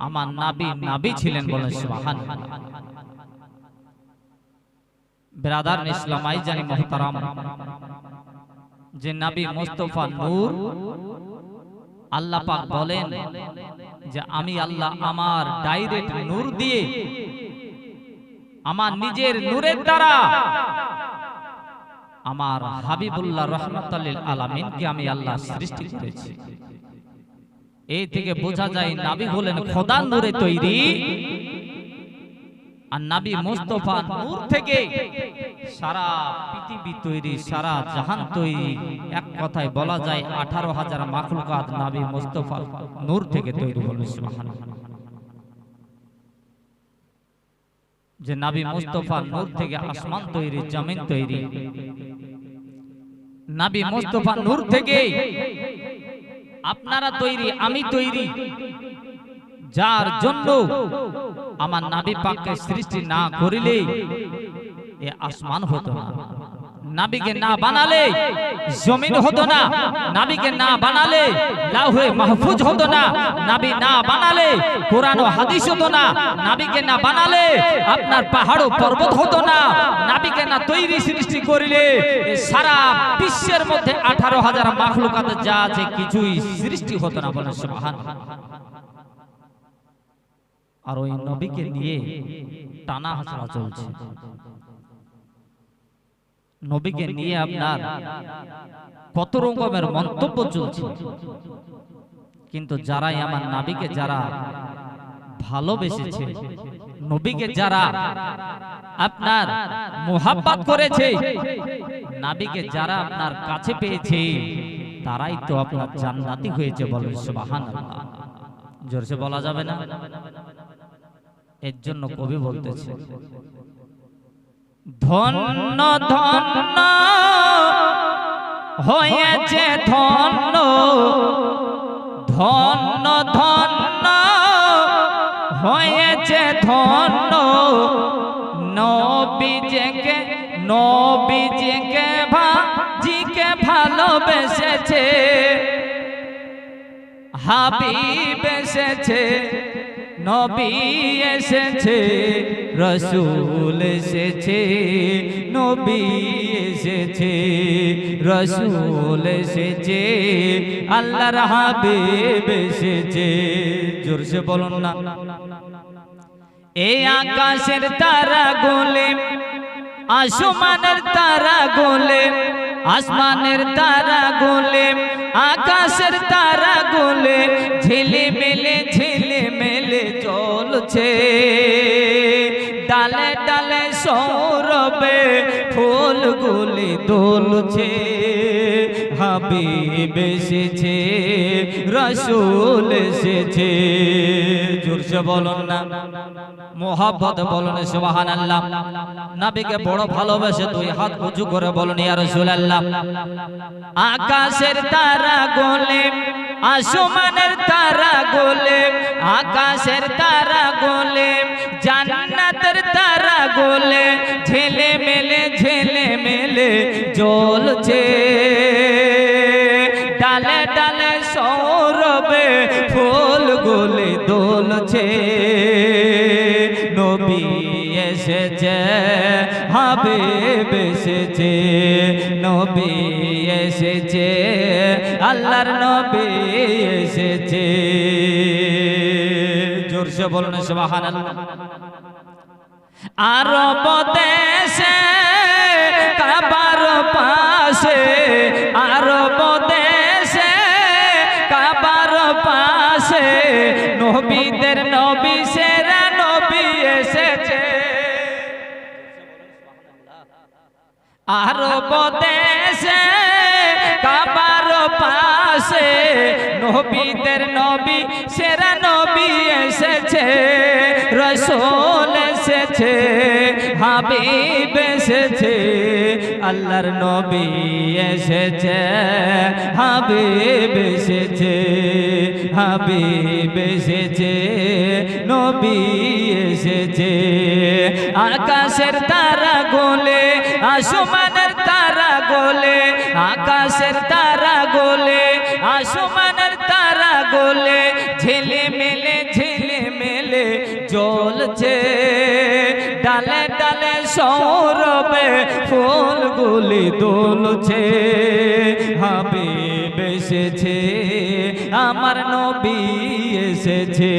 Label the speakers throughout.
Speaker 1: আমার নাবি ছিলেন, বলেন সুবহানাল্লাহ। ব্রাদার ইসলাম আই জানি মুহতারাম, যে নবী মুস্তাফা নূর, আল্লাহ পাক বলেন যে আমি আল্লাহ আমার ডাইরেক্ট নূর দিয়ে, আমার নিজের নূরের দ্বারা আমার হাবিবুল্লাহ রাহমাতুল লিল আলামিনকে আমি আল্লাহ সৃষ্টি করেছি। এই থেকে বোঝা যায় নবী হলেন খোদার নূরে তৈরি, আর নবী মুস্তাফা নূর থেকে সারা পৃথিবী তৈরি, সারা জাহান তৈরি। এক কথায় বলা যায় 18,000 মাখলুকাত নবী মুস্তাফা নূর থেকে তৈরি। বলেন সুবহানাল্লাহ। যে নবী মুস্তাফা নূর থেকে আসমান তৈরি, জমিন তৈরি। নবী মুস্তাফা নূর থেকে আপনারা তৈরি, আমি তৈরি, যার জন্য আমার নবী পাককে সৃষ্টি না করিলে এ আসমান হতো না, নবীকে না বানালে জমিন হতো না, নবীকে না বানালে লাউহে মাহফুজ হতো না, নবী না বানালে কোরআন ও হাদিস হতো না, নবীকে না বানালে আপনার পাহাড় ও পর্বত হতো না, নবীকে না তৈরি সৃষ্টি করিলে সারা বিশ্বের মধ্যে 18,000 মাখলুকাত যা আছে কিছুই সৃষ্টি হতো না। বলেন সুবহানাল্লাহ। আর ওই নবীকে নিয়ে টানা হাসরা চলছে, নবীকে নিয়ে আপনার কত রকমের মন্তব্য চলছে। কিন্তু যারাই আমার নবীকে যারা ভালোবেসেছে, নবীকে যারা আপনার মুহাব্বত করেছে, নবীকে যারা আপনার কাছে পেয়েছে, তারাই তো আপনার জান্নাতি হয়েছে। বলেন সুবহানাল্লাহ। জোরসে বলা যাবে না? এর জন্য কবি বলতেছে, ধন্য ধন্য হয়েছে ধন্য, ধন্য ধন্য হয়েছে ধন্য, নবীজিকে ভাজিকে ভালোবেসেছে, হাবিব এসেছে, নবী এসেছে, রসুল এসেছে, নবী এসেছে, রসুল এসেছে, আল্লাহর হাবিব এসেছে। জোরসে বলুন না। এই আকাশের তারা গোলে, আসমানের তারা গোলে, আসমানের তারা গোলে, আকাশের তারা গোলে, ঝিলিমিলি ঝিলিমিলি জ্বলছে, ডালে ডালে সৌরভে ফুলগুলি দোলছে, হাবিব এসেছে, রসুল এসেছে। জোরসে বলুন না, মোহাব্বত বলুন সুবহানাল্লাহ। নবীকে বড় ভালোবেসে দুই হাত উঁচু করে বলুন ইয়া রাসূলুল্লাহ। আকাশের তারা গোলে, আসমানের তারা গোলে, আকাশের তারা গোলে, জান্নাতের তারা গোলে, ঝিলিমিলি ঝিলিমিলি জ্বলছে, ডালে ডালে সৌরভে ফুলগুলি দোলছে, নবী এসেছে, হাবিব এসেছে, নবী এসেছে, আল্লাহর নবী এসেছে। জোরসে বলুন সুবহানাল্লাহ। আরব দেশে কাবার পাশে, আরব দেশে কাবার পাশে, নবীদের নবী সেরা নবী এসেছে। আরব দেশে কাবার পাশে, নবীদের নবী সেরা নবী এসেছে, রসুল এসেছে, হাবিব এসেছে, আল্লাহর নবী এসেছে, হাবিব এসেছে, হাবিব এসেছে, নবী এসেছে। আকাশের তারা গোলে, আসমানের তারা গোলে, আকাশের তারা গোলে, আসমানের তারা গোলে, ঝিলিমিলি জ্বলছে, ডালে ডালে সৌরভে ফুলগুলি দুলছে। হাবিব এসেছে, আমার নবী এসেছে,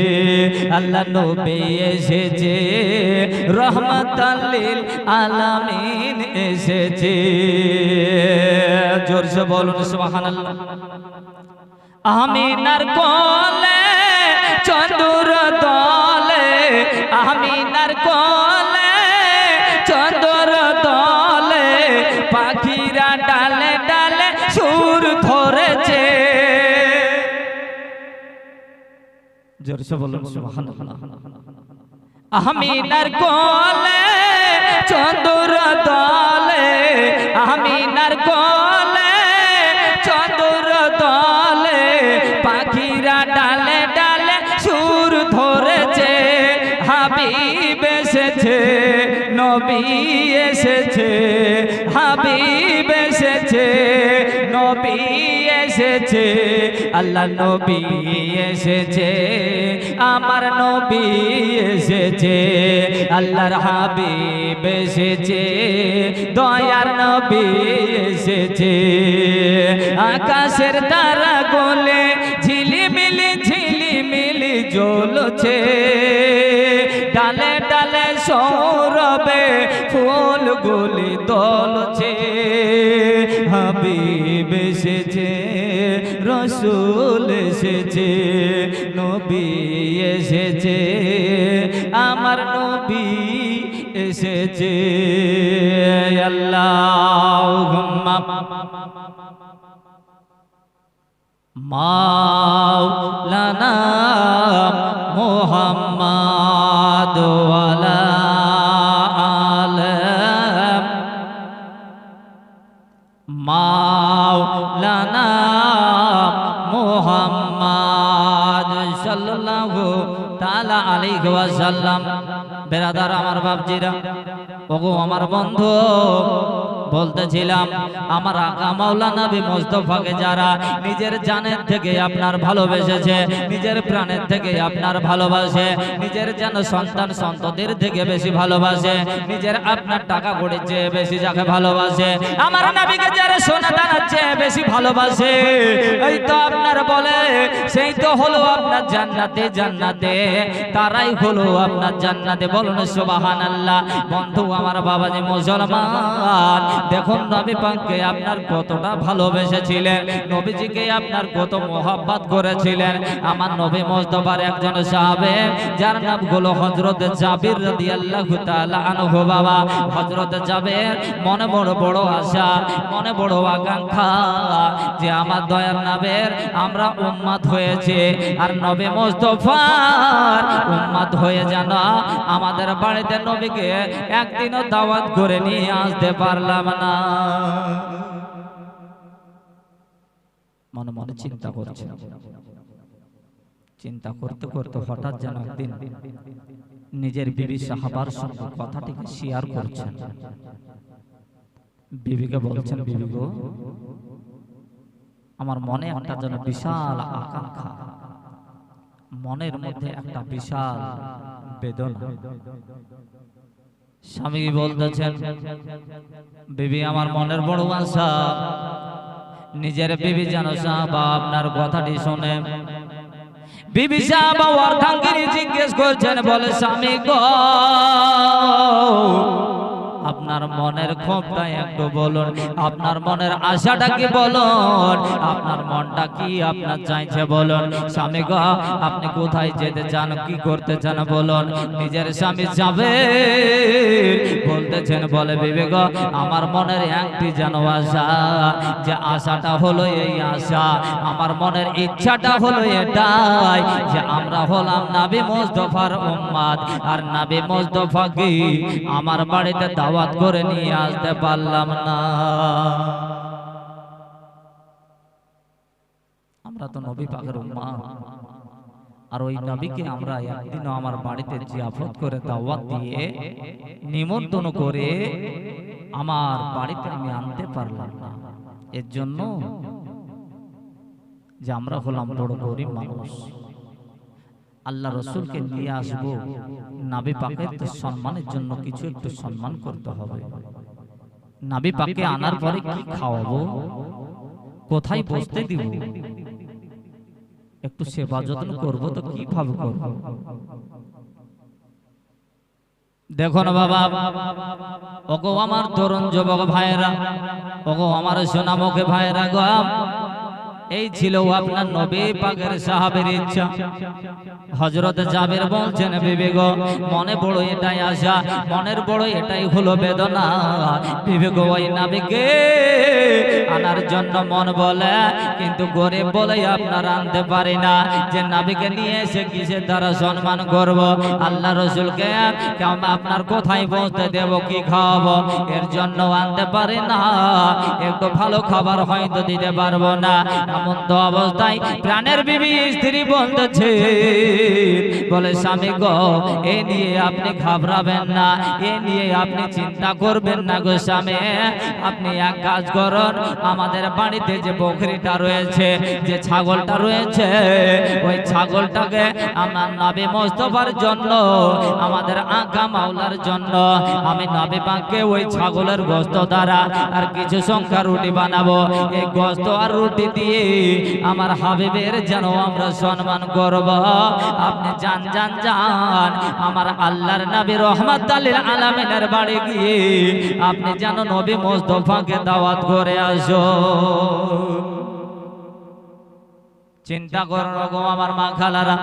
Speaker 1: আল্লাহ নবী এসেছে, রহমাতাল লিল আলামিন এসেছে। জোরসে বলুন সুবহানাল্লাহ। আমিনার কোলে চন্দ্র দলে, আমিনার কোলে চন্দ্র দলে, পাখিরা ডালে ডালে সুর ধরেছে। জোরসে বলুন সুবহানাল্লাহ। আমিনার কোলে চন্দ্র দলে, আমিনার কোলে চন্দ্র দলে, পাখিরা ডালে ডালে সুর ধরেছে। হাবিব এসেছে, নবী এসেছে, হাবিব এসেছে, নবী এসেছে, আল্লাহ নবী এসেছে, আমার নবী এসেছে, আল্লাহর হাবিব এসেছে, দয়ার নবী এসেছে। আকাশের তারা গোলে ঝিলিমিলি ঝিলিমিলি জ্বলছে, ডালে ডালে সৌরভে ফুলগুলি দোলছে। হাবিব এসেছে, রসূল এসেছে, নবী এসেছে, আমার নবী এসেছে। আল্লাহুম্মা মাওলানা মুহাম্মাদ ওয়ালা আলে মাওলানা মুহাম্মাদ সাল্লাল্লাহু তাআলা আলাইহি ওয়াসাল্লাম। বেরাদার আমার বাপজিরা, ওগো আমার বন্ধু, বলতেছিলাম আমার আকা মাওলানা নবী মুস্তাফাকে যারা নিজের জানের থেকে আপনার ভালোবেসেছে, নিজের প্রাণের থেকে আপনার ভালোবাসে, নিজের যেন সন্তান সন্ততির থেকে বেশি ভালোবাসে, নিজের আপনার টাকা কড়ির চেয়ে বেশি যাকে ভালোবাসে, আমার নবীকে যারা সোনা দানার চেয়ে বেশি ভালোবাসে, এই তো আপনার বলে সেই তো হলো আপনার জান্নাতে, জান্নাতে তারাই হলো আপনার জান্নাতে। বলুন সুবহানাল্লাহ। বন্ধু আমার বাবাজি মুসলমান, দেখুন নবী পাককে আপনার কতটা ভালোবেসেছিলেন, নবীজিকে আপনার কত মোহাব্বত করেছিলেন। আমার নবী মুস্তাফার একজন সাহাবে যার নাম হলো হযরত জাবির রাদিয়াল্লাহু তাআলা আনহু। বাবা হযরত জাবির মনে বড় বড় আশা, মনে বড় আকাঙ্ক্ষা যে আমার দয়ার নবীর আমরা উম্মত হয়েছে, আর নবী মুস্তাফার উম্মত হয়ে যেন আমাদের বাড়িতে নবীকে একদিনও দাওয়াত করে নিয়ে আসতে পারলাম না। মনে মনে চিন্তা করছে, চিন্তা করতে করতে হঠাৎ যেন একদিন নিজের বিবি সাহাবার সঙ্গে কথাটিকে শেয়ার করছেন। বিবিকে বলছেন, বিবি গো, আমার মনে একটা যেন বিশাল আকাঙ্ক্ষা, মনের মধ্যে একটা বিশাল বেদনা। স্বামী বলতেছেন, বিবি আমার মনের বড় আশা, নিজের বিবি যেন সাহাবা আপনার কথাটি শুনে। বিবি সাহাবা অর্ধাঙ্গিনী জিজ্ঞেস করছেন, বলে স্বামী গো, আপনার মনের ক্ষোভটা একটু বলুন, আপনার মনের আশাটা কি বলুন, আপনার মনটা কি আপনার চাইছে বলুন। স্বামী গো, আপনি কোথায় যেতে চান, কি করতে চান বলুন। নিজের স্বামী যাবে বলতেছেন, বলে বিবি গো, আমার মনের একটি যেন আশা, যে আশাটা হলো এই আশা, আমার মনের ইচ্ছাটা হলো এটাই যে আমরা হলাম নবী মুস্তাফার উম্মত, আর নবী মুস্তাফাকে আমার বাড়িতে দাওয়াত করে নিয়ে আসতে পারলাম না। আমরা তো নবী পাকের উম্মত, আর ওই নবীকে আমরা একদিনও আমার বাড়িতে জিয়াফত করে দাওয়াত দিয়ে নিমন্ত্রণ করে আমার বাড়িতে আমি আনতে পারলাম না। এর জন্য যে আমরা হলাম বড় গরিব মানুষ, আল্লাহ রসুলকে নিয়ে আসবো, নবী পাকের তো সম্মানের জন্য কিছু একটু সম্মান করতে হবে। নবী পাককে আনার পরে কি খাওয়াবো, কোথায় বসতে দিব, একটু সেবা যত্ন করবো তো কিভাবে করবো? দেখুন বাবা, ওগো আমার তরুণ যুবক ভাইরা, ওগো আমার সোনামুখী ভাইরা গো, এই ছিল আপনার নবী পাকের সাহাবের ইচ্ছা। হযরত জাবের বলছেন, বিবি গো মনে বড় এটাই আশা, মনের বড় এটাই হলো বেদনা, বিবি গো ওই নবীকে আনার জন্য মন বলে, কিন্তু গরিব বলে আপনার আনতে পারি না। যে নবীকে নিয়ে এসে কিসের দ্বারা সম্মান করব? আল্লাহ রসুলকে আপনার কোথায় পৌঁছতে দেব, কি খাওয়াবো, এর জন্য আনতে পারি না। একটু ভালো খাবার হয়তো দিতে পারবো না। এমন তো অবস্থায় প্রাণের বিবি স্ত্রী বলতেছে, বলে স্বামী গো এ নিয়ে আপনি ঘাবড়াবেন না, এ নিয়ে আপনি চিন্তা করবেন না গো স্বামী। আপনি এক কাজ করুন, আমাদের বাড়িতে যে বকরিটা রয়েছে, যে ছাগলটা রয়েছে, ওই ছাগলটাকে আমার নবী মুস্তাফার জন্য, আমাদের আকা মাওলার জন্য আমি নবী পাককে ওই ছাগলের গোশত দ্বারা আর কিছু সংখ্যা রুটি বানাবো। এই গোশত আর রুটি দিয়ে আমার হাবিবের যেন আমরা সম্মান করব। আপনি যান যান যান, আমার আল্লাহর নবী রহমাতুল লিল আলামিনের বাড়ি গিয়ে আপনি যেন নবী মুস্তাফাকে দাওয়াত করে আসো। চিন্তা করুন গো আমার মা খালারা,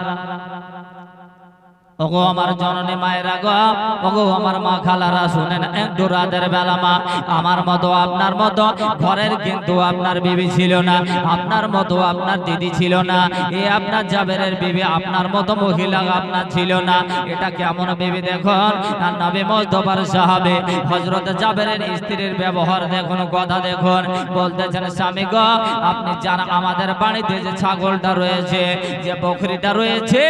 Speaker 1: ওগো আমার জননী মায়েরা গো, ওগো আমার মা খালারা, শুনেন একটু রাতের বেলা মা আমার মতো আপনার মতো ঘরের কিন্তু আপনার বিবি ছিল না, আপনার মতো আপনার দিদি ছিল না, এ আপনার জাবেরের বিবি আপনার মতো মহিলা আপনার ছিল না। এটা কেমন বিবি দেখুন, আর নবী মুস্তাফার সাহাবে হযরত জাবেরের স্ত্রীর ব্যবহার দেখুন, কথা দেখুন। বলতেছেন স্বামী গো আপনি যারা আমাদের বাড়িতে যে ছাগলটা রয়েছে, যে বকরিটা রয়েছে,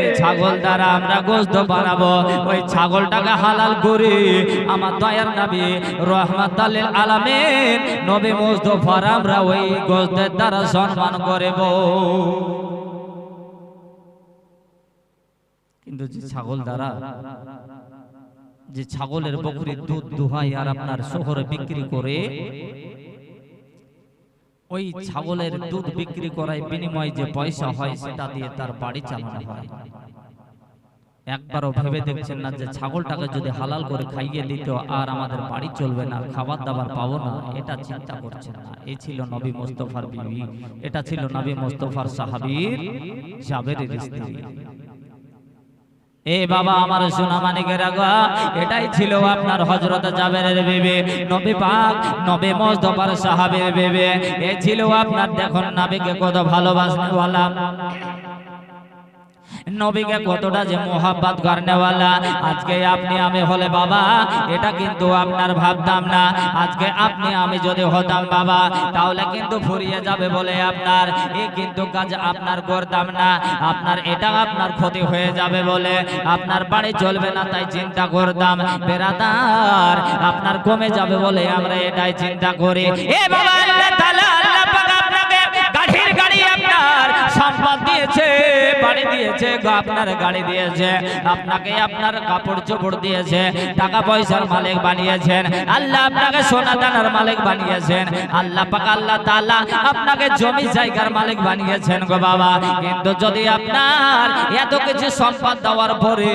Speaker 1: এই ছাগল দ্বারা আমরা গোশত বানাবো, ওই ছাগলটাকে হালাল করে আমার দয়ার নবী রহমাতুল লিল আলামিন নবী মুস্তাফার আমরা ওই গোশতের দ্বারা সম্মান করব। কিন্তু যে ছাগল দ্বারা, যে ছাগলের বকরির দুধ দুহাই আর আপনার শহরে বিক্রি করে, ওই ছাগলের দুধ বিক্রি করায় বিনিময়ে যে পয়সা হয় সেটা দিয়ে তার বাড়ি চালানো হয়। একবারও ভেবে দেখছেন না যে ছাগলটাকে যদি হালাল করে খাইয়ে দিত আর আমাদের বাড়ি চলবে না, খাবার দাবার পাবো না, এটা চিন্তা করছেন না। এই ছিল নবী মুস্তাফার বিবি, এটা ছিল নবী মুস্তাফার সাহাবীর জাবেরের স্ত্রী। এ বাবা আমার সোনা মানিকেরা গো, এটাই ছিল আপনার হযরত জাবেরের বিবি, নবী পাক নবী মুস্তাফার সাহাবীর বিবি। এ ছিল আপনার, দেখুন নবীকে কত ভালোবাসনেওয়ালা, নবীকে কতটা যে মোহাব্বত করেনেওয়ালা। আজকে আপনি আমি হলে বাবা এটা কিন্তু আপনার ভাবতাম না। আজকে আপনি আমি যদি হতাম বাবা, তাহলে কিন্তু ফুরিয়ে যাবে বলে আপনার এই কিন্তু কাজ আপনার করতাম না। আপনার এটা আপনার ক্ষতি হয়ে যাবে বলে আপনার বাড়ি চলবে না, তাই চিন্তা করতাম। বেরাদার আপনার কমে যাবে বলে আমরা এটাই চিন্তা করি। এ বাবা আল্লাহ তাআলা, আল্লাহ পাক আপনাকে গাড়ির গাড়ি আপনার সম্পদ দিয়েছে, বাড়ি দিয়েছে, আপনার গাড়ি দিয়েছে, আপনাকে আপনার কাপড় চোপড় দিয়েছে, টাকা পয়সার মালিক বানিয়েছেন আল্লাহ, আপনাকে সোনা দানার মালিক বানিয়েছেন আল্লাহ পাক, আল্লাহ তাআলা আপনাকে জমি জায়গার মালিক বানিয়েছেন গো বাবা। কিন্তু যদি আপনার এত কিছু সম্পদ দেওয়ার পরে,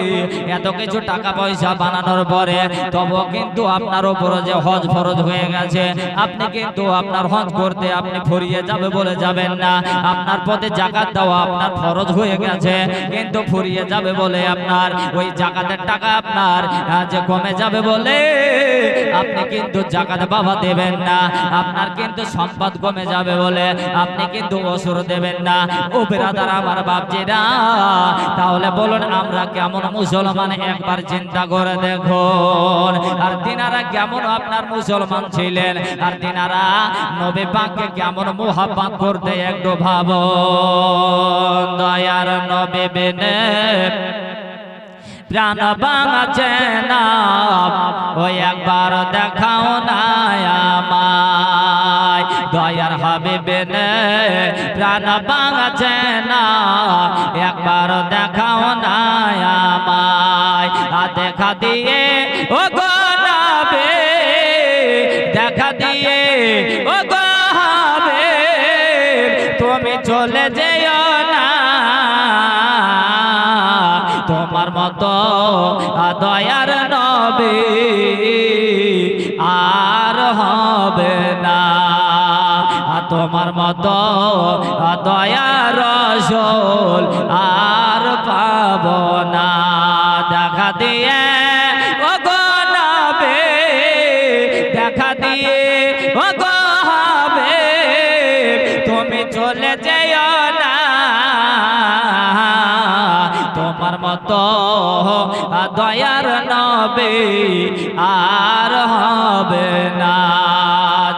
Speaker 1: এত কিছু টাকা পয়সা বানানোর পরে, তবু কিন্তু আপনার উপরে যে হজ ফরজ হয়ে গেছে, আপনি কিন্তু আপনার হজ করতে আপনি ফুরিয়ে যাবে বলে যাবেন না। আপনার পথে যাকাত দেওয়া আপনার ফরজ হয়ে গেছে, কিন্তু ফুরিয়ে যাবে বলে আপনার ওই যাকাতের টাকা আপনার যে কমে যাবে বলে আপনি কিন্তু যাকাত বাবা দেবেন না। আপনার কিন্তু সম্পদ কমে যাবে বলে আপনি কিন্তু ওসর দেবেন না। ও ব্রাদার আমার বাপজিরা, তাহলে বলুন আমরা কেমন মুসলমান, একবার চিন্তা করে দেখুন। আর তিনারা কেমন আপনার মুসলমান ছিলেন, আর তিনারা নবী পাককে কেমন মুহাব্বত করতে একটু ভাবুন। দয়ার নবী বিনে প্রাণ বাঁচে না, ওই একবার দেখাও না আমায়। দয়ার হাবিবে নে প্রাণ বাঁচে না একবার দেখাও না আমায় দেখা দিয়ে ও গো নবী দেখা দিয়ে ও গো হাবিব তুমি চলে যেও না তোমার মতো দয়ার নবী আর হবে না তোমার মতো দয়ার রাসূল আর পাব না দেখা দিয়ে ও গো নবী দেখা দিয়ে ও গো হাবিব তুমি চলে যেও না তোমার মতো দয়ার নবী আর হবে না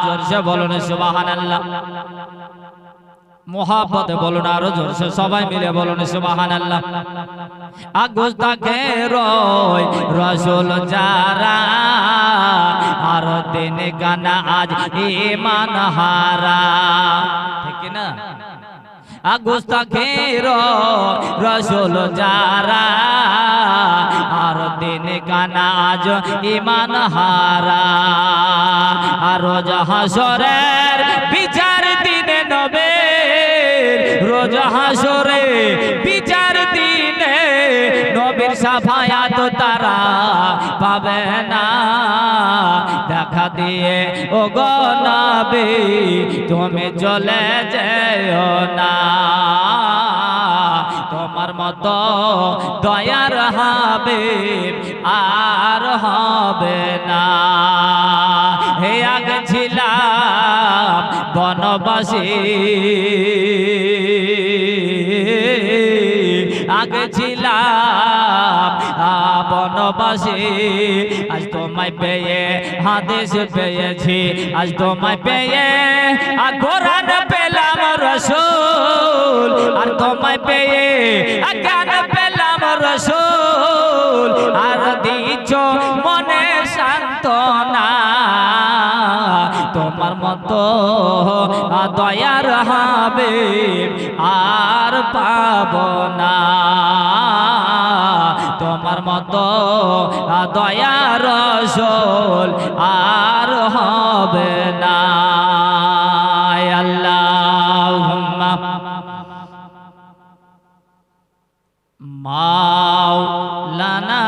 Speaker 1: জোরসে বলুন সুবহানাল্লাহ মোহাব্বতে বলুন আরো জোরসে সবাই মিলে বলুন সুবহানাল্লাহ আগুস্তাখের রাসূল যারা আর দিন গানা আজ ঈমান হারা ঠিক না আগুস্তাখের রাসূল যারা আর দিন গানা আজ ঈমান হারা আর রোজ হাসরের বিচার দিনে নবী রোজ হাসরে বিচার দিনে নবীর শাফায়াত তারা পাবে না দেখা দিয়ে ও গো নবী তুমি চলে যেও না তোমার মতো দয়ার হাবিব আর হবে না হে আগে ছিলাম বনবাসী আগে ছিলাম বনবাসী আজ তোমায় পেয়ে হাদিস পেয়েছি আজ তোমায় পেয়ে কোরআন পেলাম রাসূল আর তোমায় পেয়ে জ্ঞান পেলাম রাসূল আর দিচ্ছ মনে সান্ত্বনা তোমার মতো দয়ার হাবিব আর পাব না তোমার মতো দয়ার রাসূল আর হবে না আল্লাহুম্মা মাওলানা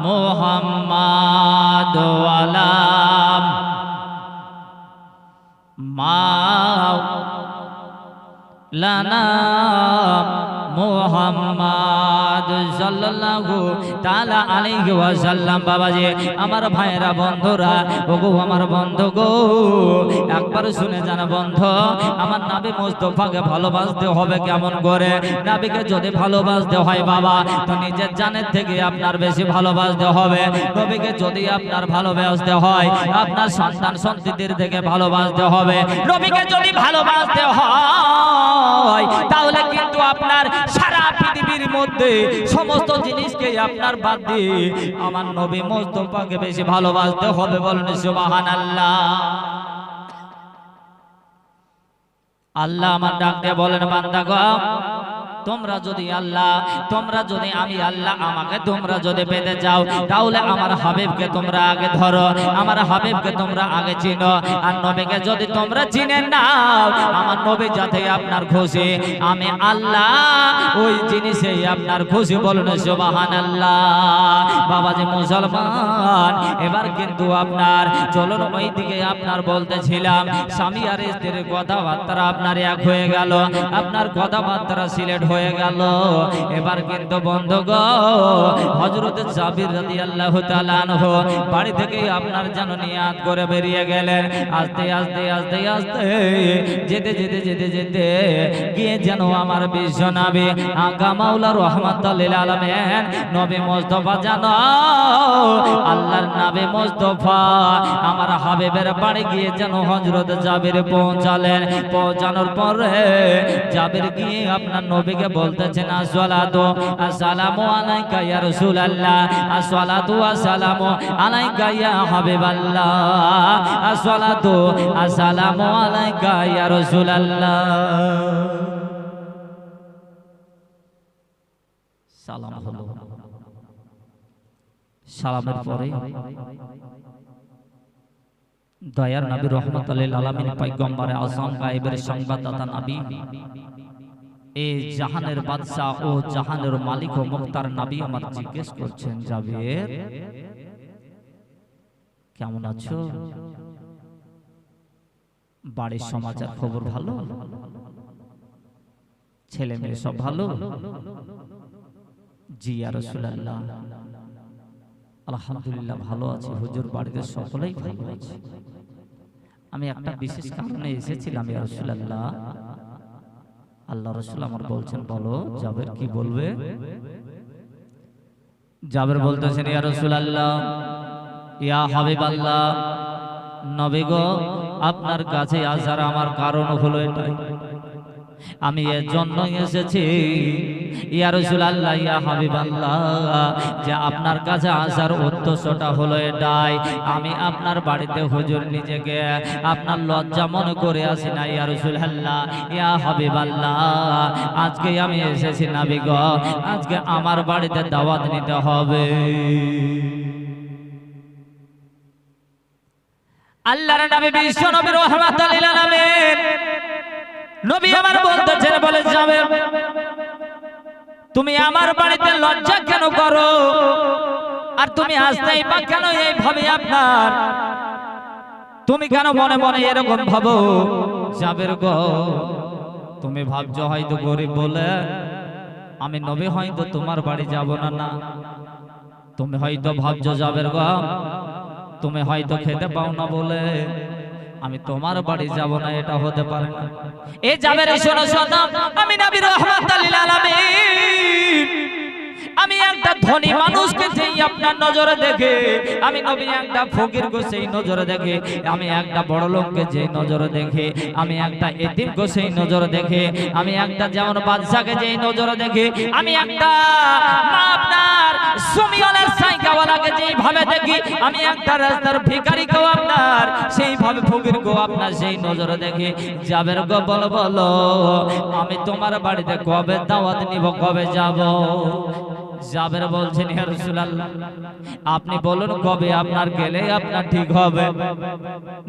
Speaker 1: মুহাম্মাদ ওয়ালা মাওলানা মুহাম্মাদ সাল্লাল্লাহু তাআলা আলাইহি ওয়াসাল্লাম বাবাজি আমার ভাইরা বন্ধুরা ওগো আমার বন্ধু গো একবার শুনে জানা বন্ধু আমার নবী মুস্তাফাকে ভালোবাসতে হবে কেমন করে নবীকে যদি ভালোবাসতে হয় বাবা তো নিজের জানের থেকে আপনার বেশি ভালোবাসতে হবে নবীকে যদি আপনার ভালোবাসতে হয় আপনার সন্তান সন্ততিদের থেকে ভালোবাসতে হবে নবীকে যদি ভালোবাসতে হয় তাহলে কিন্তু আপনার সারা পৃথিবীর মধ্যে সমস্ত জিনিসকে আপনার বাদ দিয়ে আমার নবী মুস্তাফাকে বেশি ভালোবাসতে হবে বলুন সুবহানাল্লাহ আল্লাহ আমার ডাক দিয়ে বলেন বান্দা গো তোমরা যদি আল্লাহ তোমরা যদি আমি আল্লাহ আমাকে তোমরা যদি পেতে চাও তাহলে আমার হাবিবকে তোমরা আগে ধরো আমার হাবিবকে তোমরা আগে চিনো আর নবীকে যদি তোমরা চিনে নাও আমার নবী যাতে আপনার খুশি আমি আল্লাহ ওই জিনিসেই আপনার খুশি বলুন সুবহানাল্লাহ বাবাজি মুসলমান এবার কিন্তু আপনার চলুন ওই দিকে আপনার বলতেছিলাম স্বামী আর স্ত্রীর কথাবার্তা আপনার এক হয়ে গেল আপনার কথাবার্তা সিলেট হয়ে গেল এবার কিন্তু বন্ধু গো হযরত জাবির রাদিয়াল্লাহু তাআলা আনহু বাড়ি থেকে আপনার যেন নিয়াত করে বেরিয়ে গেলেন আস্তে আস্তে আস্তে আস্তে যেতে যেতে যেতে যেতে গিয়ে যেন আমার বিশ্ব নবী আকা মাওলা রাহমাতুল লিল আলামিন নবী মুস্তাফা জানো আল্লাহর নবী মুস্তাফা আমার হাবিবের বাড়ি গিয়ে যেন হযরত জাবির পৌঁছালেন পৌঁছানোর পরে জাবির গিয়ে আপনার নবী নবীকে বলতেছেন আসসালাতু আসসালামু আলাইকা ইয়া রাসূলুল্লাহ, আসসালাতু আসসালামু আলাইকা ইয়া হাবিবাল্লাহ, আসসালাতু আসসালামু আলাইকা ইয়া রাসূলুল্লাহ। সালাম হলো। সালামের পরে দয়ার নবী রহমতুল আলামিন পয়গম্বরে আযম গায়েবের সংবাদদাতা নবী, এই জাহানের বাদশা ও জাহানের মালিক ও মুখতার নবী আমার জিজ্ঞেস করছেন, জাবের কেমন আছো? বাড়ির সমাচার খবর ভালো? ছেলে মেয়ে সব ভালো? জি ইয়া রাসূলুল্লাহ, আলহামদুলিল্লাহ ভালো আছি হুজুর, বাড়িতে সকলেই ভালো আছে। আমি একটা বিশেষ কারণে এসেছিলাম ইয়া রাসূলুল্লাহ। আল্লাহ রাসূল আমার বলছেন, বলো জাবের কি বলবে? জাবের বলতেছেন, ইয়া রাসূলুল্লাহ, ইয়া হাবিবাল্লাহ, নবী গো, আপনার কাছে আসার আমার কারণ হলো এটাই, আমি এর জন্য এসেছি ইয়া রাসূলুল্লাহ, ইয়া হাবিবাল্লাহ, যে আপনার কাছে আসার উদ্দেশ্যটা হলো এটাই, আমি আপনার বাড়িতে হুজুর নিজেকে আপনার লজ্জা মনে করে আসি না ইয়া রাসূলুল্লাহ, ইয়া হাবিবাল্লাহ, আজকে আমি এসেছি নবী গো, আজকে আমার বাড়িতে দাওয়াত নিতে হবে। আল্লাহর নবী বিশ্ব নবী রাহমাতুল লিল আলামিন নবী আমার বলতেছেন, বলে যাবে তুমি আমার বাড়িতে লজ্জা কেন করো, আর তুমি আসতেই বা কেন এইভাবে, আপনার তুমি কেন মনে মনে এরকম ভাবো? জাবের গো, তুমি ভাবছো হয়তো গরিব বলে আমি নবী হয়তো তোমার বাড়ি যাব না, না, তুমি হয়তো ভাবছো জাবের গো, তুমি হয়তো খেতে পাও না বলে আমি তোমার বাড়ি যাব না, এটা হতে পারে না। এ জাবের শোনো শোনো, আমি নবী রাহমাতুল লিল আলামিন, আমি একটা ধনী মানুষকে যেই আপনার নজরে দেখে, আমি নবী একটা ফকিরকে সেই নজরে দেখে, আমি একটা বড় লোককে যেই নজরে দেখে, আমি একটা এতিমকে সেই নজরে দেখে, আমি একটা যেমন বাদশাকে যেই নজরে দেখে, আমি একটা আপনার জমিওয়ালার সাইকাওয়ালাকে যেইভাবে দেখি, আমি একটা রাস্তার ভিখারিকেও আপনার সেইভাবে ফকিরকেও আপনার সেই নজরে দেখে। জাবের গো, বলো বলো আমি তোমার বাড়িতে কবে দাওয়াত নিব, কবে যাব? জাবের বলছেন, ইয়া রাসূলুল্লাহ, আপনি বলুন কবে আপনার গেলে আপনার ঠিক হবে।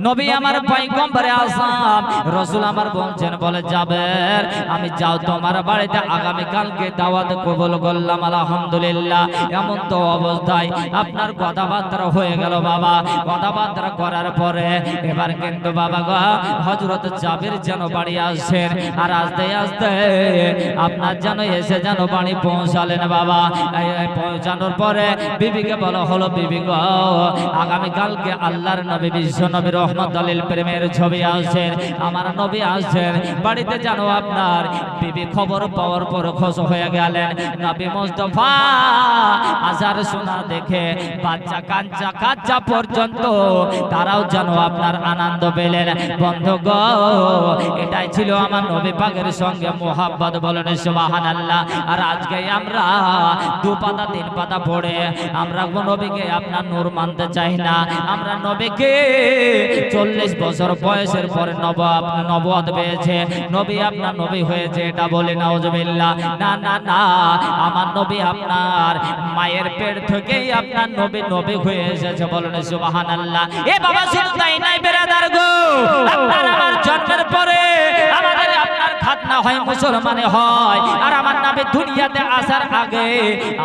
Speaker 1: নবী আমার পয়গম্বরে আযম রাসূল আমার বলছেন, বলে জাবের আমি যাও তোমার বাড়িতে আগামী কালকে দাওয়াত কবুল করলাম, আলহামদুলিল্লাহ। এমন তো অবস্থায় আপনার কথাবার্তা হয়ে গেল বাবা, কথাবার্তা করার পরে এবার কিন্তু বাবা গো, হযরত জাবের যেন বাড়ি আসছেন, আর আস্তে আস্তে আপনার যেন এসে যেন বাড়ি পৌঁছালেন বাবা। পৌঁছানোর পরে বিবিকে বলা হলো, বিবি গো, আগামী কালকে আল্লাহর নবী বিশ্ব নবী রহমতুল লিল প্রেমের ছবি আসছেন, আমার নবী আসছেন বাড়িতে, জানো আপনার বিবি খবর পাওয়ার পর খুশ হয়ে গেলেন। নবী মুস্তাফা আজার শোনা দেখে বাচ্চা কাচ্চা কাচ্চা পর্যন্ত তারাও জানো আপনার আনন্দ পেলেন। বন্ধু গো, এটাই ছিল আমার নবী পাকের সঙ্গে মোহাব্বত, বলেন সুবহানাল্লাহ। আর আজকে আমরা দু পাতা তিন পাতা পড়ে আমরা নবীকে আপনার নূর মানতে চাই না। আমরা নবীকে 40 বছর বয়সের পরে নবুয়ত পেয়েছে, নবী আপনার নবী হয়েছে, এটা বলি নাউজুবিল্লাহ। না না না, আমার নবী আপনার মায়ের পেট থেকেই আপনার নবী নবী হয়ে এসেছে, বলেন সুবহানাল্লাহ। এ বাবা শুধু তাই নাই বেরাদার গো, আপনার আমার জন্মের পরে আমাদের আপনার খাতনা হয়, মুসলমানে হয়, আর আমার নবী দুনিয়াতে আসার আগে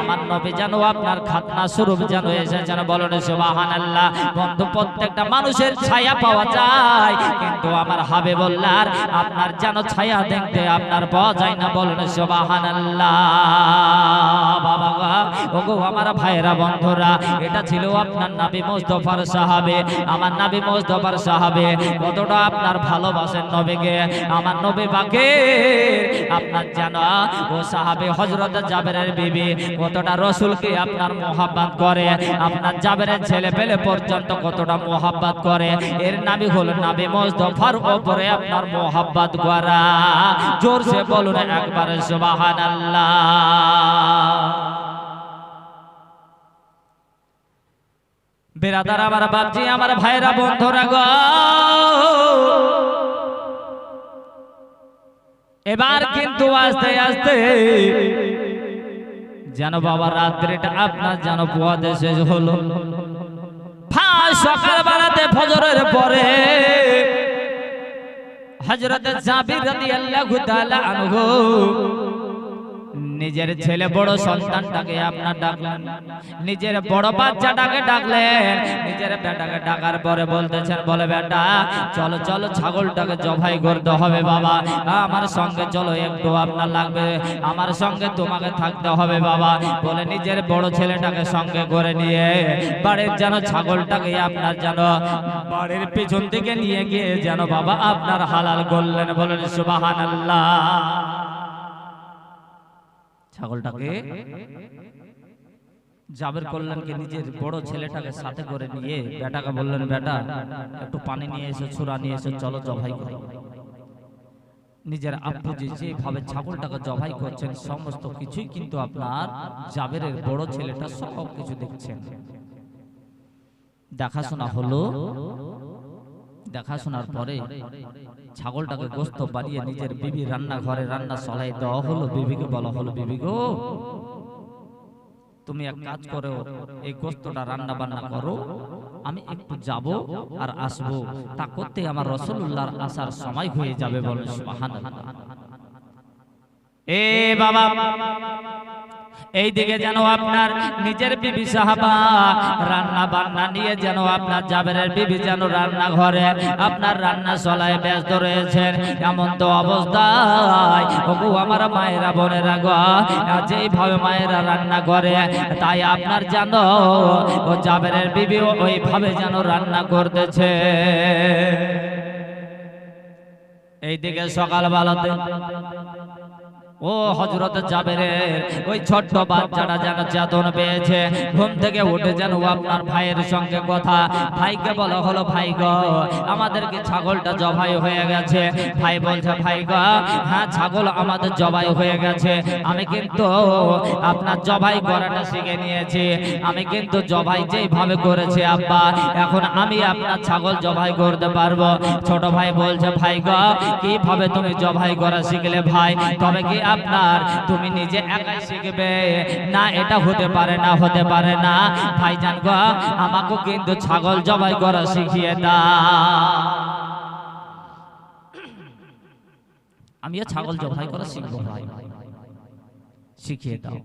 Speaker 1: আমার নবী যেন আপনার খাতনা স্বরূপ যেন এসেছেন, বলেন সুবহানাল্লাহ। বন্ধু, প্রত্যেকটা মানুষের ছায়া পাওয়া যায়, কিন্তু আমার হাবিবুল্লাহর আপনার যেন ছায়া দেখতে আপনার পাওয়া যায় না, বলেন সুবহানাল্লাহ। বাবা ওগো আমার ভাইরা বন্ধুরা, এটা ছিল আপনার নবী মুস্তাফার সাহাবে। আমার নবী মুস্তাফার সাহাবে কতটা আপনার ভালোবাসেন নবীকে। আমার নবী পাকে আপনার জানা ও সাহাবে হযরত জাবেরের বিবি কতটা রাসূলকে আপনার মোহাব্বত করে, আপনার জাবেরের ছেলে পেলে পর্যন্ত কতটা মোহাব্বত করে। এর নামই হলো নবী মুস্তাফার উপরে আপনার মোহাব্বত করা। জোরসে বলুন একবার সুবহানাল্লাহ। বেরাদার আমার বাপজি, আমার ভাইরা বন্ধুরা গো, এবার কিন্তু আস্তে আস্তে যেন বাবা রাত্রিটা আপনার যেন পোয়াতে শেষ হলো। সকাল বেলাতে ফজরের পরে হযরত জাবির রাদিয়াল্লাহু তাআলা আনহু নিজের ছেলে বড় সন্তানটাকে আপনার ডাকলেন, নিজের বড় বাচ্চাটাকে ডাকলেন। নিজের বেটাকে ডাকার পরে বলতেছেন, বলে বেটা চলো চলো ছাগলটাকে জবাই করতে হবে বাবা, আমার সঙ্গে চলো, একটু আপনার লাগবে, আমার সঙ্গে তোমাকে থাকতে হবে বাবা। বলে নিজের বড় ছেলেটাকে সঙ্গে করে নিয়ে বাড়ির যেন ছাগলটাকে আপনার যেন বাড়ির পিছন দিকে নিয়ে গিয়ে যেন বাবা আপনার হালাল করলেন। বলেন সুবহানাল্লাহ। ছাগলটাকে জাবের করলেন কি নিজের বড় ছেলেটাকে সাথে করে নিয়ে বেটাকে বললেন, বেটা একটু পানি নিয়ে এসো, ছুরা নিয়ে এসো, চলো জবাই করো। নিজের আব্বু যেভাবে ছাগলটাকে জবাই করছেন সমস্ত কিছুই কিন্তু আপনার জাবেরের বড় ছেলেটা সব কিছু দেখছেন। দেখাশোনা হলো, দেখাশোনার পরে ছাগলটাকে গোস্ত বানিয়ে নিজের বিবি রান্না ঘরে রান্না চলাই দেওয়া হলো। বিবিকে বলা হলো, বিবি গো তুমি এক কাজ করো, এই গোস্তটা রান্না বান্না করো, আমি একটু যাব আর আসবো, তা করতে আমার রাসূলুল্লাহর আসার সময় হয়ে যাবে। বলেন সুবহানাল্লাহ। এ বাবা এই দিকে যেন আপনার নিজের বিবি সাহাবা রান্না বান্না নিয়ে যেন আপনার জাবেরের বিবি যেন রান্না ঘরে আপনার রান্না চলায় ব্যস্ত রয়েছেন। এমন তো অবস্থায় ওগো আমার মায়েরা বোনেরা গো, যেইভাবে মায়েরা রান্না করে তাই আপনার যেন ও জাবেরের বিবি ওইভাবে যেন রান্না করতেছে। এই দিকে সকালবেলাতে ও হযরত জাবেরের ওই ছোট্ট বাচ্চাটা যেন চেতন পেয়েছে, ঘুম থেকে উঠে যেন আপনার ভাইয়ের সঙ্গে কথা। ভাইকে বলা হলো, ভাই গো আমাদেরকে ছাগলটা জবাই হয়ে গেছে। ভাই বলছে, ভাই গো হ্যাঁ ছাগল আমাদের জবাই হয়ে গেছে, আমি কিন্তু আপনার জবাই করাটা শিখে নিয়েছি, আমি কিন্তু জবাই যেইভাবে করেছি আব্বা, এখন আমি আপনার ছাগল জবাই করতে পারবো। ছোট ভাই বলছে, ভাই গো কিভাবে তুমি জবাই করা শিখলে ভাই? তবে কি আপনার তুমি নিজে একাই শিখবে? না, এটা হতে পারে না, হতে পারে না ভাইজান গো, আমাকে কিন্তু ছাগল জবাই করা শিখিয়ে দাও। আমিও ছাগল জবাই করা শিখবো ভাই, শিখিয়ে দাও।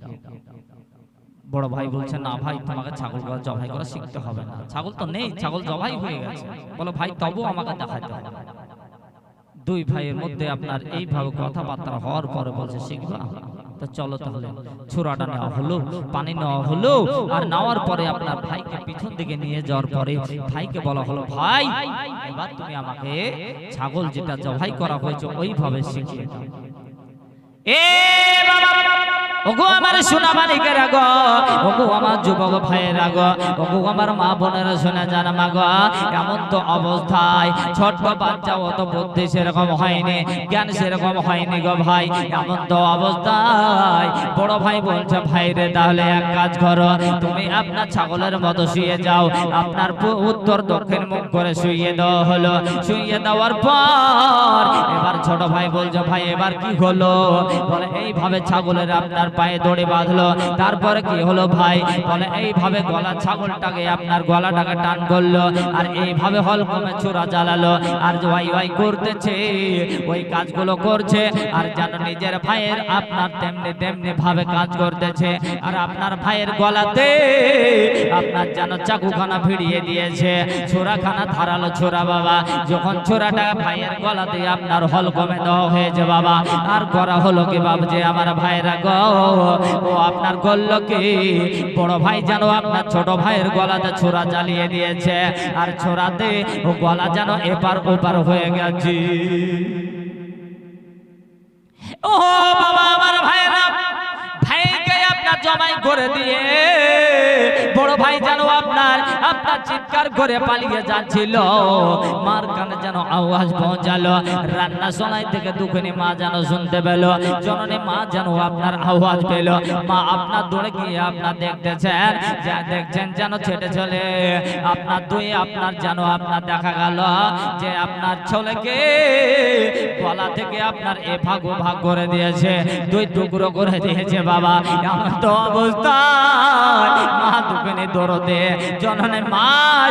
Speaker 1: বড় ভাই বলছে, না ভাই তোমাকে ছাগল জবাই করা শিখতে হবে না, ছাগল তো নেই, ছাগল জবাই হয়ে গেছে। বলো ভাই তবু আমাকে দেখাতে হবে। দুই ভাইয়ের মধ্যে আপনার এইভাবে কথাবার্তা হওয়ার পরে বলছে, শিখবা তো চলো তাহলে। ছুরাটা নেওয়া হলো, পানি নেওয়া হলো, আর নেওয়ার পরে আপনার ভাইকে পিছন দিকে নিয়ে যাওয়ার পরে ভাইকে বলা হলো, ভাই এবার তুমি আমাকে ছাগল যেটা জবাই করা হয়েছে ওইভাবে শিখিয়ে দাও। এ বাবা ওগো আমার সোনা মানিকেরা গো, ওগো আমার যুবক ভাইয়েরা গো, ওগো আমার মা বোনেরা শোনা জানা মা গো, এমন তো অবস্থায় ছোট্ট বাচ্চা অত বুদ্ধি সেরকম হয়নি, জ্ঞান সেরকম হয়নি গো ভাই। এমন তো অবস্থায় বড় ভাই বলছে, ভাই রে তাহলে এক কাজ করো, তুমি আপনার ছাগলের মতো শুয়ে যাও। আপনার উত্তর দক্ষিণ মুখ করে শুয়ে দেওয়া হলো। শুয়ে দেওয়ার পর এবার ছোট ভাই বলছে, ভাই এবার কি হলো? বলে এইভাবে ছাগলের আপনার পায়ে দড়ি বাঁধলো। তারপরে কি হলো ভাই? বলে এইভাবে গলা ছাগলটাকে আপনার গলাটাকে টান করলো, আর এইভাবে হলকমে চূড়া জ্বালালো, আর ওয়াই ওয়াই করতেছে, ওই কাজগুলো করছে, আর যেন নিজের ভাইয়ের আপনার তেমনি তেমনি ভাবে কাজ করতেছে। আর আপনার ভাইয়ের গলাতে আপনার যেন চাকুখানা ভিড়িয়ে দিয়েছে, ছোরাখানা ধারালো ছোরা বাবা। যখন ছোরাটা ভাইয়ের গলাতে আপনার হলকমে দেওয়া হয়েছে বাবা, আর করা হলো কি বাবা যে আমার ভাইয়েরা গো ও আপনার করল কি, বড় ভাই যেন আপনার ছোট ভাইয়ের গলাতে ছোরা জ্বালিয়ে দিয়েছে, আর ছোরাতে ও গলা যেন এপার ওপার হয়ে গেছে। ও বাবা আমার ভাইরা, ভাইকে আপনার জমাই করে দিয়ে বড় ভাই যেন আপনার চিৎকার করে পালিয়ে যাচ্ছিল। মার কানে যেন আওয়াজ পৌঁছালো, রান্না সোনাই থেকে দুখানি মা যেন শুনতে পেল, জননী মা যেন আপনার আওয়াজ পেল। মা আপনার দৌড়ে গিয়ে আপনার দেখতেছেন, যা দেখছেন যেন ছেটে চলে আপনার দুই আপনার যেন আপনার দেখা গেল যে আপনার ছেলেকে গলা থেকে আপনার এ ভাগ ও ভাগ করে দিয়েছে, দুই টুকরো করে দিয়েছে। বাবা আমার তো অবস্থা, মা দুখানি দৌড়তে, জননী মা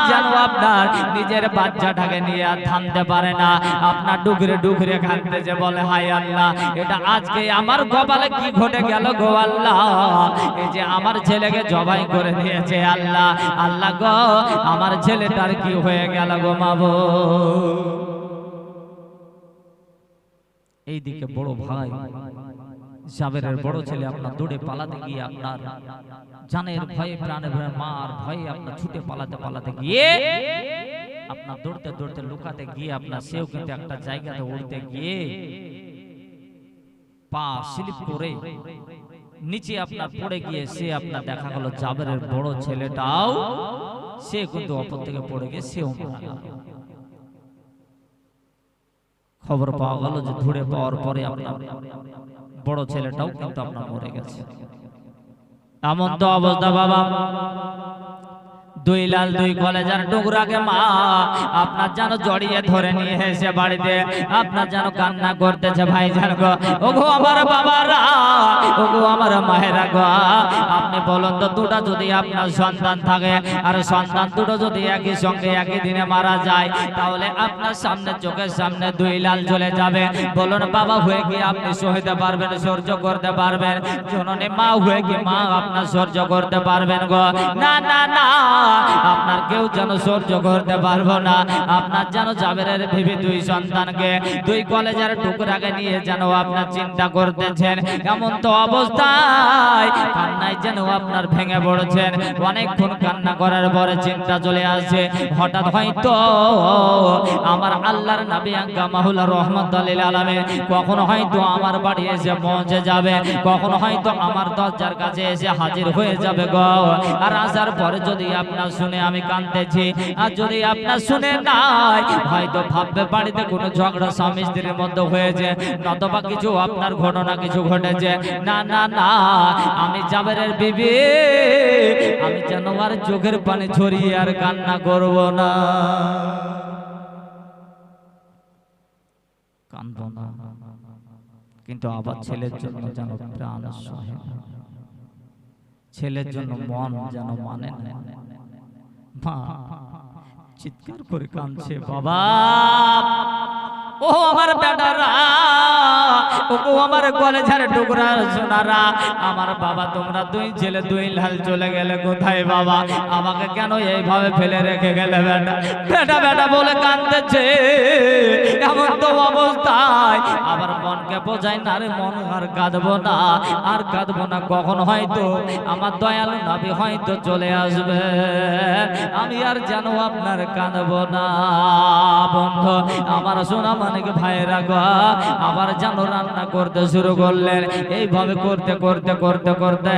Speaker 1: যেন আপনার নিজের বাচ্চাটাকে নিয়ে আর থামতে পারে না, আপনার ডুকরে ডুকরে কাঁদতেছে, বলে হায় আল্লাহ, এটা আজকে আমার কপালে কি ঘটে গেল গো আল্লাহ, এই যে আমার ছেলেকে জবাই করে দিয়েছে আল্লাহ, আল্লাহ গো আমার ছেলেটার কি হয়ে গেল গো মাবো। এইদিকে বড় ভাই জাবেরের বড় ছেলে আপনার দৌড়ে পালাতে গিয়ে আপনার জানের ভয়ে প্রাণে ভয়ে মার ভয়ে আপনার ছুটে পালাতে পালাতে গিয়ে আপনার দৌড়তে দৌড়তে লুকাতে গিয়ে আপনার সেও কিন্তু একটা জায়গাতে উঠতে গিয়ে পা স্লিপ করে নিচে আপনার পড়ে গিয়ে সে আপনার দেখা গেল জাবেরের বড় ছেলেটাও সে কিন্তু অপর থেকে পড়ে গিয়ে সেও মারা গেল। খবর পাওয়া গেল যে ধরে পাওয়ার পরে আপনার বড় ছেলেটাও কিন্তু আপনার মরে গেছে। এমন তো অবস্থা বাবা, দুই লাল দুই কলেজার টুকরাকে মা আপনার যেন জড়িয়ে ধরে নিয়ে এসে বাড়িতে আপনার যেন কান্না করতেছে, ভাই জান গো, ওগো আমার বাবারা, ওগো আমার মায়েরা গো, আপনি বলুন তো দুটা যদি আপনার সন্তান থাকে আর সন্তান দুটো যদি একই সঙ্গে একই দিনে মারা যায়, তাহলে আপনার সামনে চোখের সামনে দুই লাল চলে যাবে, বলুন বাবা হয়ে কি আপনি সহিতে পারবেন, সহ্য করতে পারবেন? জননী মা হয়ে কি মা আপনার সহ্য করতে পারবেন গো? না না না, আপনার কেউ যেন সহ্য করতে পারবো না। আপনার যেন জাবেরের বিবি দুই সন্তানকে দুই কলেজের টুকরাকে নিয়ে যেন আপনার চিন্তা করতেছেন, এমন তো অবস্থায় কান্নায় যেন আপনার ভেঙে পড়েছেন। অনেকক্ষণ কান্না করার পরে চিন্তা চলে আসছে, হঠাৎ হয়তো আমার আল্লাহর নবী আঙ্কা মাহুলা রহমতুল্লাহ আলামিন কখনো হয়তো আমার বাড়ি এসে পৌঁছে যাবে, কখনো হয়তো আমার দরজার কাছে এসে হাজির হয়ে যাবে গো। আর আসার পরে যদি আপনার শুনে আমি কাঁদতেছি, আর যদি আপনার শুনে নাই হয়তো ভাববে বাড়িতে কোনো ঝগড়া স্বামী স্ত্রীর মধ্যে হয়েছে, নতবা কিছু আপনার ঘটনা কিছু ঘটেছে। না না না, আমি জাবেরের বিবি, আমি যেন আর চোখের পানি ছড়িয়ে আর কান্না করব না, কাঁদব না। কিন্তু আবার ছেলের জন্য যেন প্রাণ সহে না, ছেলের জন্য মন যেন মানে না। মা চিৎকার করে কাঁদছে, বাবা ও আমার বেটারা, ও আমার কলেজের টুকরা সোনারা, আমার বাবা তোমরা দুই ছেলে দুই লাল চলে গেলে কোথায় বাবা? আমাকে কেন এইভাবে ফেলে রেখে গেলে বেটা? বেটা বেটা বলে কাঁদতেছে। এমন তো অবস্থায় আবার মনকে বোঝায় না রে, মন আর কাঁদবো না, আর কাঁদবো না। কখন হয়তো আমার দয়ালু নবী হয়তো চলে আসবে, আমি আর যেন আপনার কাঁদবো না। বন্ধু আমার সোনা মানিক ভাইরা গো, আবার যেন রান্না করতে শুরু করলেন। এইভাবে করতে করতে করতে করতে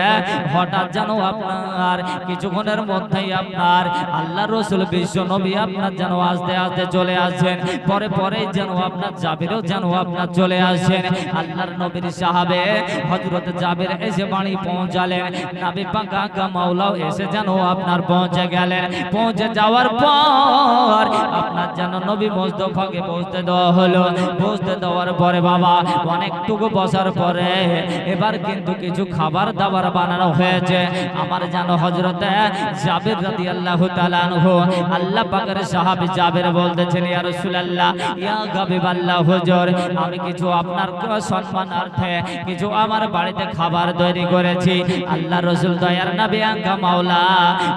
Speaker 1: হঠাৎ যেন আপনার কিছুক্ষণের মধ্যেই আপনার আল্লাহ রসুল বিশ্ব নবী আপনার যেন আস্তে আস্তে চলে আসছেন। পরে পরে যেন আপনার জাবিরও যেন আপনার চলে আসছেন। আল্লাহর নবীর সাহাবে হযরত জাবির এসে বাড়ি পৌঁছালেন, নবী পাক আকা মাওলাও এসে যেন আপনার পৌঁছে গেলেন। পৌঁছে যাওয়ার পর আপনার যেন নবী মুস্তাফাকে বসতে দেওয়া হলো। বসতে দেওয়ার পরে বাবা অনেকটুকু বসার পরে এবার কিন্তু কিছু খাবার দাবার বানানো হয়েছে। আমার যেন হযরত জাবির রাদিয়াল্লাহু তাআলা আনহু আল্লাহ পাকের সাহাবী জাবির বলতেছেন, ইয়া রাসূলুল্লাহ, ইয়া হাবিবাল্লাহ হুজুর, আমি কিছু আপনার সম্মানার্থে কিছু আমার বাড়িতে খাবার তৈরি করেছি। আল্লাহ রাসূল দয়ার নবী আঙ্কা মাওলা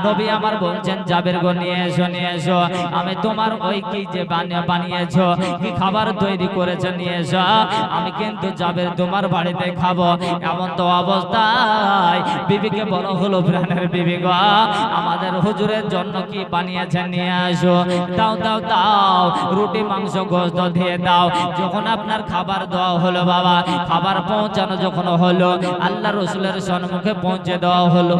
Speaker 1: নবী আমার বলছেন, জাবির গো নিয়ে এসো নিয়ে এসো, আমি তোমার ওই কি যে বানিয়েছো কি খাবার খাবার তৈরি করেছে নিয়ে এসো, আমি কিন্তু জাবের তোমার বাড়িতে খাবো। এমন তো অবস্থায় বিবিকে বড় হলো, প্রাণের বিবি গো, আমাদের হুজুরের জন্য কি বানিয়েছেন নিয়ে আসো, দাও দাও দাও, রুটি মাংস গোশত দিয়ে দাও। যখন আপনার খাবার দেওয়া হলো বাবা, খাবার পৌঁছানো যখন হলো, আল্লাহ রাসূলের সম্মুখে পৌঁছে দেওয়া হলো।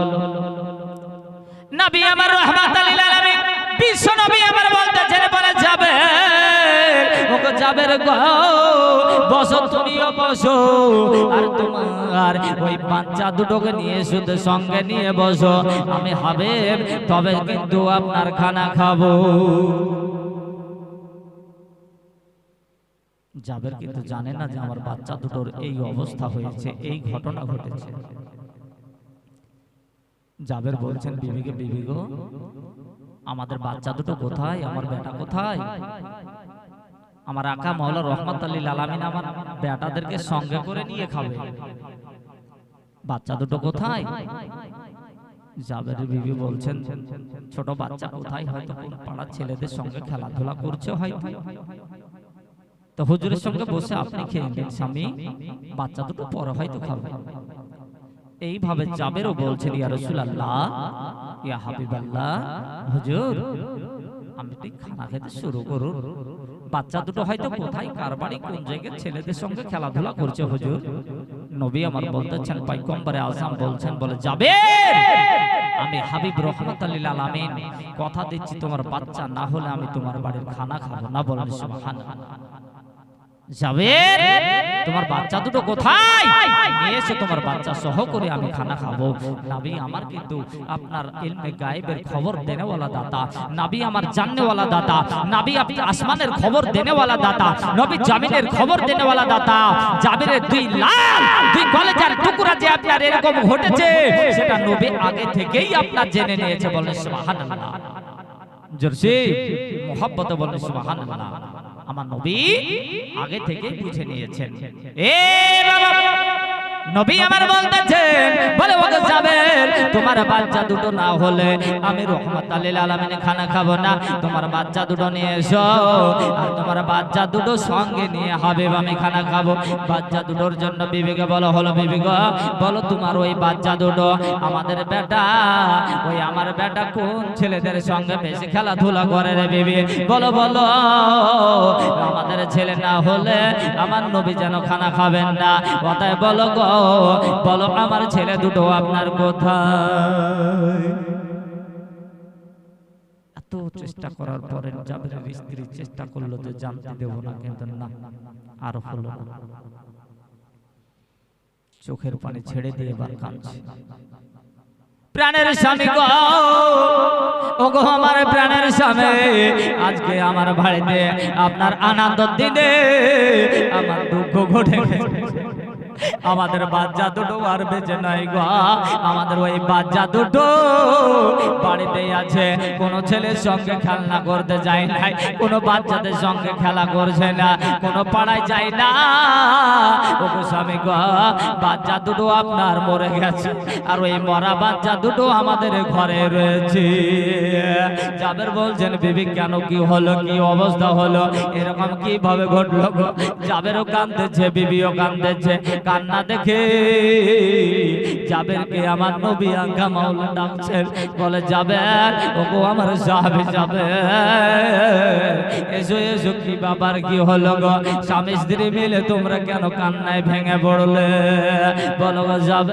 Speaker 1: নবী আমার রাহমাতুল লিল আলামিন বিশ্ব নবী আমার বলতেছেন, বলে যাবে ওগো যাবে রে গো, বসো তুমিও বসো, আর তোমার ওই বাচ্চা দুটোকে নিয়ে শুধু সঙ্গে নিয়ে বসো, আমি হাবিব তবে কিন্তু আপনার খানা খাবো। জাবের কিন্তু জানে না যে আমার বাচ্চা দুটোর এই অবস্থা হয়েছে, এই ঘটনা ঘটেছে। জাবের বলছেন বিবিকে, বিবি গো, আমাদের বাচ্চা দুটো কোথায়, আমার বেটা কোথায়? আমার আকা মাওলা রহমাতুল লিল আলামিন আমার বেটাদেরকে সঙ্গে করে নিয়ে খাবে, বাচ্চা দুটো কোথায়? জাবের বিবি বলছেন, ছোট বাচ্চা কোথায়, হয়তো কোন পাড়ার ছেলেদের সঙ্গে খেলাধুলা করছে হয়তো, তো হুজুরের সঙ্গে বসে আপনি খেয়ে নিন স্বামী, বাচ্চা দুটো পরে হয়তো খাবে। এইভাবে জাবেরও বলছেন, ইয়া রাসূলুল্লাহ, ইয়া হাবিবাল্লাহ, হুজুর আপনি খানা খেতে শুরু করুন, বাচ্চা দুটো হয়তো কোথায় কার বাড়ি কোন জায়গায় ছেলেদের সঙ্গে খেলাধুলা করছে হুজুর। নবী আমার বলতেছেন, পয়গম্বরে আযম বলছেন, বলে জাবের, আমি হাবিব রহমাতুল লিল আলামিন কথা দিচ্ছি, তোমার বাচ্চা না হলে আমি তোমার বাড়ির খানা খাবো না। বলেন সুবহানাল্লাহ। জাবের, তোমার বাচ্চা দুটো কোথায়, নিয়ে এসে তোমার বাচ্চা সহ করে আমি খানা খাবো। নবী আমার কিন্তু আপনার ইলমে গায়েবের খবর দেনেওয়ালা দাতা, নবী আমার জাননেওয়ালা দাতা, নবী আপনি আসমানের খবর দেনেওয়ালা দাতা, নবী জমিনের খবর দেনেওয়ালা দাতা। জাবেরের দুই লাল দুই কলেজার টুকরা যে আপনার এরকম ঘটেছে, সেটা নবী আগে থেকেই আপনার জেনে নিয়েছে। বলেন সুবহানাল্লাহ। জোরসে মুহাব্বতে বলেন সুবহানাল্লাহ। আমার নবী আগে থেকে বুঝে নিয়েছেন। এ বাবা, নবী আমার বলতেছেন, বলে ওগো জাবের, তোমার বাচ্চা দুটো না হলে আমি রহমাতুল লিল আলামিনে খানা খাবো না, তোমার বাচ্চা দুটো নিয়ে এসো, আর তোমার বাচ্চা দুটো সঙ্গে নিয়ে হাবিব আমি খানা খাবো। বাচ্চা দুটোর জন্য বিবিকে বলা হলো, বিবি গো, বলো তোমার ওই বাচ্চা দুটো, আমাদের বেটা, ওই আমার বেটা কোন ছেলেদের সঙ্গে বেশি খেলাধুলা করে রে বিবি, বলো বলো, আমাদের ছেলে না হলে আমার নবী যেন খানা খাবেন না, কথায় বলো গো, বলো আমার ছেলে দুটো আপনার কোথায়? এত চেষ্টা করার পরে জাবেরের স্ত্রী চেষ্টা করলো যে জানতে দেব না, কিন্তু না, আর হলো না। চোখের পানি ছেড়ে দিয়ে এবার কাঁদছে। প্রাণের স্বামী গো, ওগো আমার প্রাণের স্বামী, আজকে আমার বাড়িতে আপনার আনন্দ দিনে আমার দুঃখ ঘটে গেছে। আমাদের বাচ্চা দুটো আর বেঁচে নাই গো, আমাদের ওই বাচ্চা দুটো বাড়িতেই আছে, কোনো ছেলের সঙ্গে খেলনা করতে যায় নাই, কোনো বাচ্চাদের সঙ্গে খেলা করছে না, কোনো পাড়ায় যায় না। ওগো স্বামী গো, বাচ্চা দুটো আপনার মরে গেছে, আর ওই মরা বাচ্চা দুটো আমাদের ঘরে রয়েছে। জাবের বলছেন, বিবি কেন, কি হলো, কি অবস্থা হলো, এরকম কিভাবে ঘটলো গো? জাবেরও কাঁদতেছে, বিবিও কাঁদতেছে। কান্না দেখে জাবেরকে আমার নবী আঙ্কা মাওলা ডাকছেন, বলে জাবের, ওগো আমার সাহাবী জাবের, এসো এসো, কি বাবার কি হলো গো? স্বামী স্ত্রী মিলে তোমরা কেন কান্নায় ভেঙে পড়লে? বলো গো জাবের।